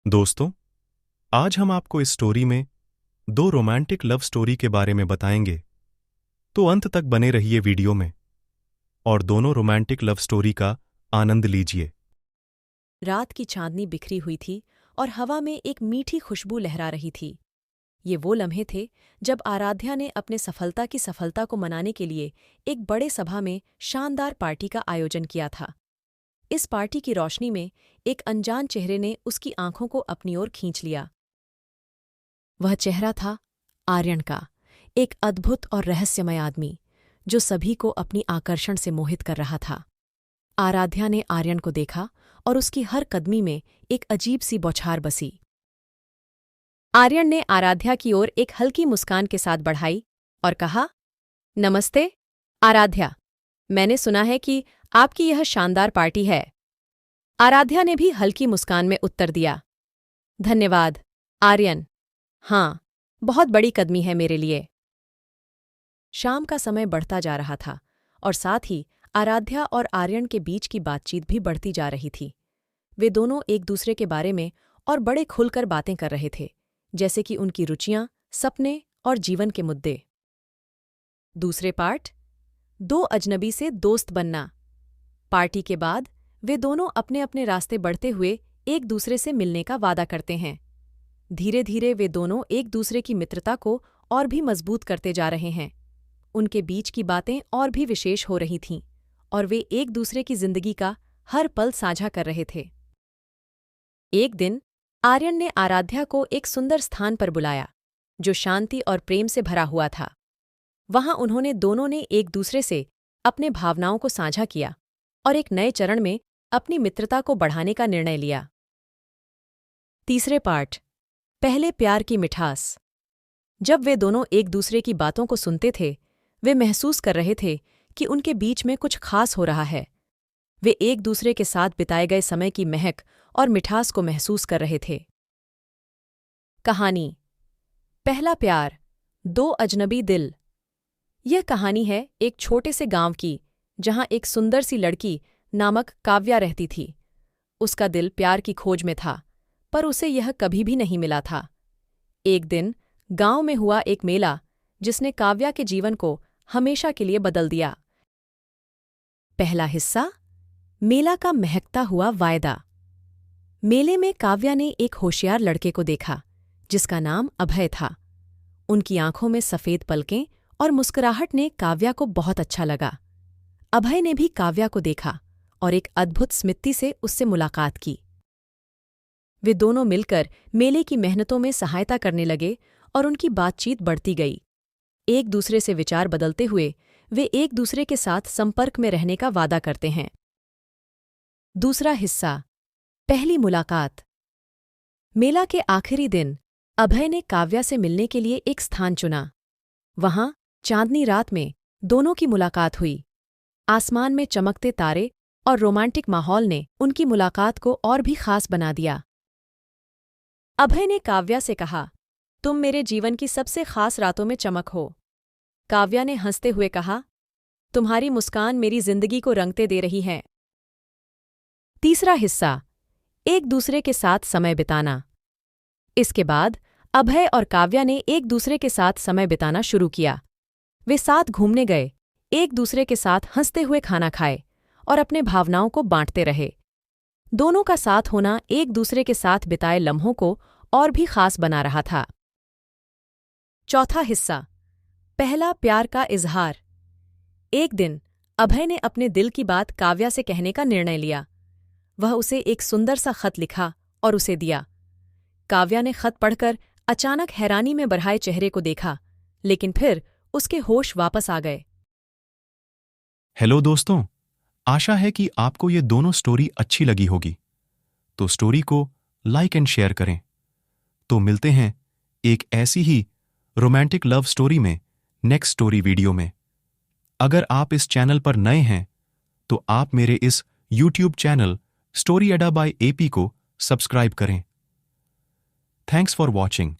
दोस्तों, आज हम आपको इस स्टोरी में दो रोमांटिक लव स्टोरी के बारे में बताएंगे, तो अंत तक बने रहिए वीडियो में और दोनों रोमांटिक लव स्टोरी का आनंद लीजिए। रात की चांदनी बिखरी हुई थी और हवा में एक मीठी खुशबू लहरा रही थी। ये वो लम्हे थे जब आराध्या ने अपने सफलता को मनाने के लिए एक बड़े सभा में शानदार पार्टी का आयोजन किया था। इस पार्टी की रोशनी में एक अनजान चेहरे ने उसकी आंखों को अपनी ओर खींच लिया। वह चेहरा था आर्यन का, एक अद्भुत और रहस्यमय आदमी जो सभी को अपनी आकर्षण से मोहित कर रहा था। आराध्या ने आर्यन को देखा और उसकी हर कदमी में एक अजीब सी बौछार बसी। आर्यन ने आराध्या की ओर एक हल्की मुस्कान के साथ बढ़ाई और कहा, नमस्ते आराध्या, मैंने सुना है कि आपकी यह शानदार पार्टी है। आराध्या ने भी हल्की मुस्कान में उत्तर दिया, धन्यवाद आर्यन, हाँ, बहुत बड़ी कदमी है मेरे लिए। शाम का समय बढ़ता जा रहा था और साथ ही आराध्या और आर्यन के बीच की बातचीत भी बढ़ती जा रही थी। वे दोनों एक दूसरे के बारे में और बड़े खुलकर बातें कर रहे थे, जैसे कि उनकी रुचियां, सपने और जीवन के मुद्दे। दूसरे पार्ट, दो अजनबी से दोस्त बनना। पार्टी के बाद वे दोनों अपने अपने रास्ते बढ़ते हुए एक दूसरे से मिलने का वादा करते हैं। धीरे धीरे वे दोनों एक दूसरे की मित्रता को और भी मजबूत करते जा रहे हैं। उनके बीच की बातें और भी विशेष हो रही थीं और वे एक दूसरे की जिंदगी का हर पल साझा कर रहे थे। एक दिन आर्यन ने आराध्या को एक सुंदर स्थान पर बुलाया जो शांति और प्रेम से भरा हुआ था। वहां उन्होंने दोनों ने एक दूसरे से अपने भावनाओं को साझा किया और एक नए चरण में अपनी मित्रता को बढ़ाने का निर्णय लिया। तीसरे पार्ट, पहले प्यार की मिठास। जब वे दोनों एक दूसरे की बातों को सुनते थे, वे महसूस कर रहे थे कि उनके बीच में कुछ खास हो रहा है। वे एक दूसरे के साथ बिताए गए समय की महक और मिठास को महसूस कर रहे थे। कहानी, पहला प्यार, दो अजनबी दिल। यह कहानी है एक छोटे से गांव की, जहां एक सुंदर सी लड़की नामक काव्या रहती थी। उसका दिल प्यार की खोज में था, पर उसे यह कभी भी नहीं मिला था। एक दिन गांव में हुआ एक मेला जिसने काव्या के जीवन को हमेशा के लिए बदल दिया। पहला हिस्सा, मेला का महकता हुआ वायदा। मेले में काव्या ने एक होशियार लड़के को देखा जिसका नाम अभय था। उनकी आंखों में सफेद पलकें और मुस्कुराहट ने काव्या को बहुत अच्छा लगा। अभय ने भी काव्या को देखा और एक अद्भुत स्मृति से उससे मुलाकात की। वे दोनों मिलकर मेले की मेहनतों में सहायता करने लगे और उनकी बातचीत बढ़ती गई। एक दूसरे से विचार बदलते हुए वे एक दूसरे के साथ संपर्क में रहने का वादा करते हैं। दूसरा हिस्सा, पहली मुलाकात। मेला के आखिरी दिन अभय ने काव्या से मिलने के लिए एक स्थान चुना। वहां चांदनी रात में दोनों की मुलाकात हुई। आसमान में चमकते तारे और रोमांटिक माहौल ने उनकी मुलाकात को और भी खास बना दिया। अभय ने काव्या से कहा, तुम मेरे जीवन की सबसे खास रातों में चमक हो। काव्या ने हंसते हुए कहा, तुम्हारी मुस्कान मेरी जिंदगी को रंगते दे रही है। तीसरा हिस्सा, एक दूसरे के साथ समय बिताना। इसके बाद अभय और काव्या ने एक दूसरे के साथ समय बिताना शुरू किया। वे साथ घूमने गए, एक दूसरे के साथ हंसते हुए खाना खाए और अपने भावनाओं को बांटते रहे। दोनों का साथ होना एक दूसरे के साथ बिताए लम्हों को और भी खास बना रहा था। चौथा हिस्सा, पहला प्यार का इजहार। एक दिन अभय ने अपने दिल की बात काव्या से कहने का निर्णय लिया। वह उसे एक सुंदर सा खत लिखा और उसे दिया। काव्या ने खत पढ़कर अचानक हैरानी में भराए चेहरे को देखा, लेकिन फिर उसके होश वापस आ गए। हेलो दोस्तों, आशा है कि आपको ये दोनों स्टोरी अच्छी लगी होगी। तो स्टोरी को लाइक एंड शेयर करें। तो मिलते हैं एक ऐसी ही रोमांटिक लव स्टोरी में नेक्स्ट स्टोरी वीडियो में। अगर आप इस चैनल पर नए हैं तो आप मेरे इस यूट्यूब चैनल स्टोरी अड्डा बाय एपी को सब्सक्राइब करें। Thanks for watching.